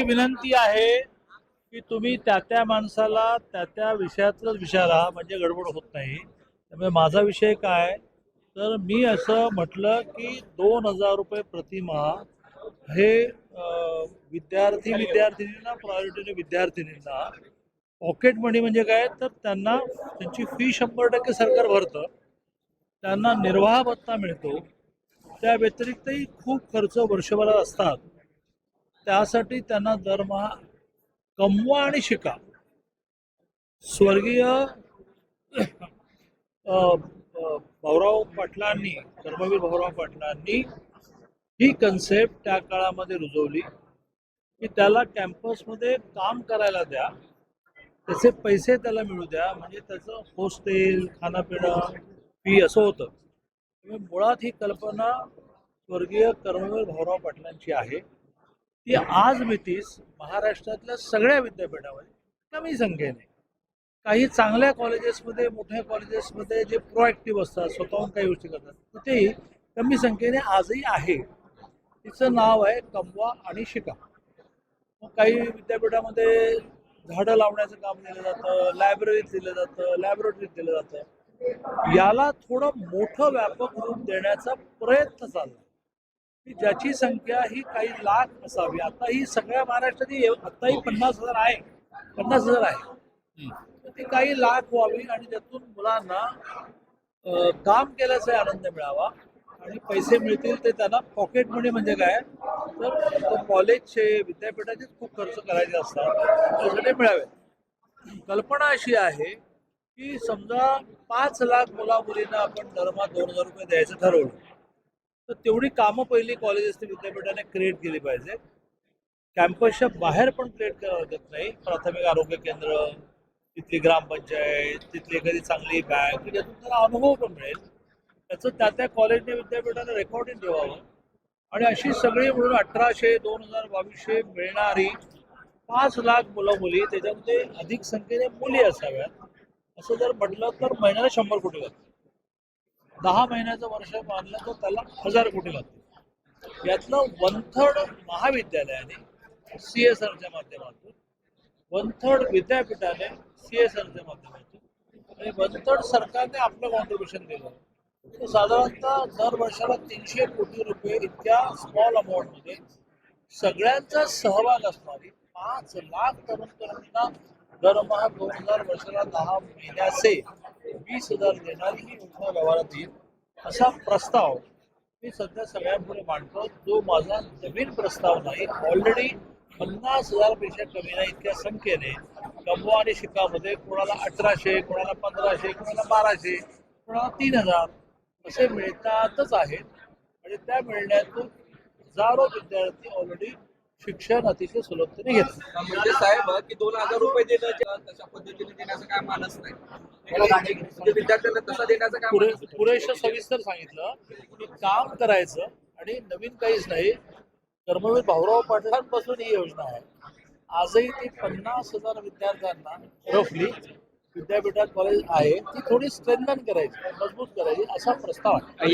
विनंती आहे की तुम्ही त्या माणसाला त्या विषयातलंच विचारा, म्हणजे गडबड होत नाही. त्यामुळे माझा विषय काय, तर मी असं म्हटलं की 2,000 रुपये प्रतिमाह हे विद्यार्थिनींना, प्रायोरिटीने विद्यार्थिनींना पॉकेट मनी म्हणजे काय, तर त्यांना त्यांची फी 100% सरकार भरतं, त्यांना निर्वाह भत्ता मिळतो. त्या व्यतिरिक्तही खूप खर्च वर्षभरात असतात. त्यासाठी त्यांना दरमहा कमवा आणि शिका. स्वर्गीय अ, भाऊराव पाटलांनी, धर्मवीर भाऊराव पाटलांनी ही कन्सेप्ट त्या काळामध्ये रुजवली की त्याला कॅम्पसमध्ये काम करायला द्या, त्याचे पैसे त्याला मिळू द्या, म्हणजे त्याचं हॉस्टेल, खाणंपिणं, फी असं होतं. त्यामुळे मुळात ही कल्पना स्वर्गीय कर्मवीर भाऊराव पाटलांची आहे. ती आज मितीस महाराष्ट्रातल्या सगळ्या विद्यापीठामध्ये कमी संख्येने, काही चांगल्या कॉलेजेसमध्ये, मोठ्या कॉलेजेसमध्ये जे प्रोएक्टिव्ह असतात, स्वतःहून काही गोष्टी करतात, तिथेही कमी संख्येने आजही आहे. तिचं नाव आहे कमवा आणि शिका. मग काही विद्यापीठामध्ये झाडं लावण्याचं काम दिलं जातं, लायब्ररीत दिलं जातं, लॅबोरेटरीत दिलं जातं. याला थोडं मोठं व्यापक रूप देण्याचा प्रयत्न चालला की ज्याची संख्या ही काही लाख असावी. आता ही सगळ्या महाराष्ट्रात आताही 50,000 आहे, 50,000 आहे. तर ती काही लाख व्हावी आणि त्यातून मुलांना काम केल्याचा आनंद मिळावा आणि पैसे मिळतील ते त्यांना पॉकेट मनी म्हणजे काय, तर कॉलेजचे, विद्यापीठाचे खूप खर्च करायचे असतात, त्यासाठी मिळावे. कल्पना अशी आहे की समजा 5 लाख मुला-मुलींना आपण दरमहा 2,000 रुपये द्यायचं ठरवलं, तर तेवढी कामं पहिली कॉलेजेस विद्यापीठाने क्रिएट केली पाहिजे. कॅम्पसच्या बाहेर पण क्रिएट करावं लागत नाही. प्राथमिक आरोग्य केंद्र, तिथली ग्रामपंचायत, तिथली एखादी चांगली बँक, ज्यातून त्याला अनुभव पण मिळेल. त्याचं त्या कॉलेजने, विद्यापीठाने रेकॉर्डिंग ठेवावं आणि अशी सगळी मिळून 1,800, 2,000, 2,200 मिळणारी 5 लाख मुलं मुली, त्याच्यामध्ये अधिक संख्येने मुली असाव्यात, असं जर म्हटलं तर महिन्याला 100 कोटी लागतात. 10 महिन्याचं वर्ष मानलं तर त्याला 1,000 कोटी लागतात. यातलं 1/3 महाविद्यालयाने CSRच्या माध्यमातून, 1/3 विद्यापीठाने CSRच्या माध्यमातून आणि 1/3 सरकारने आपलं कॉन्ट्रीब्युशन दिलं. तर साधारणतः दर वर्षाला 300 कोटी रुपये इतक्या स्मॉल अमाऊंटमध्ये सगळ्यांचा सहभाग असणारी 5 लाख तरुण तरुणींना दरमहा 2,000, वर्षाला 10 महिन्याचे 20,000 देणारी ही योजना व्यवहारात येईल, असा प्रस्ताव मी सध्या सगळ्यांपुढे मांडतो. जो माझा नवीन प्रस्ताव नाही, ऑलरेडी 50,000 पेक्षा कमी नाही इतक्या संख्येने कमवा आणि शिकामध्ये कोणाला 1,800, कोणाला 1,500, कोणाला 1,200, कोणाला 3,000 असे मिळतातच आहेत. आणि त्या मिळण्यातून हजारो विद्यार्थी ऑलरेडी शिक्षण अतिशय सुलभतेने घेतात. म्हणजे साहेब की 2,000 रुपये देणं तशा पद्धतीने देण्याचं काय मानस नाही, म्हणजे विद्यार्थ्यांना तसा देण्याचं काय मानस नाही. पुरेशा सविस्तर सांगितलं की काम करायचं आणि नवीन काहीच नाही. कर्मवीर भाऊराव पाटलांपासून ही योजना आहे. आजही ती 50,000 विद्यार्थ्यांना रफली विद्यापीठात कॉलेज आहे, ती थोडी स्ट्रेंथन करायची, मजबूत करायची, असा प्रस्ताव आहे.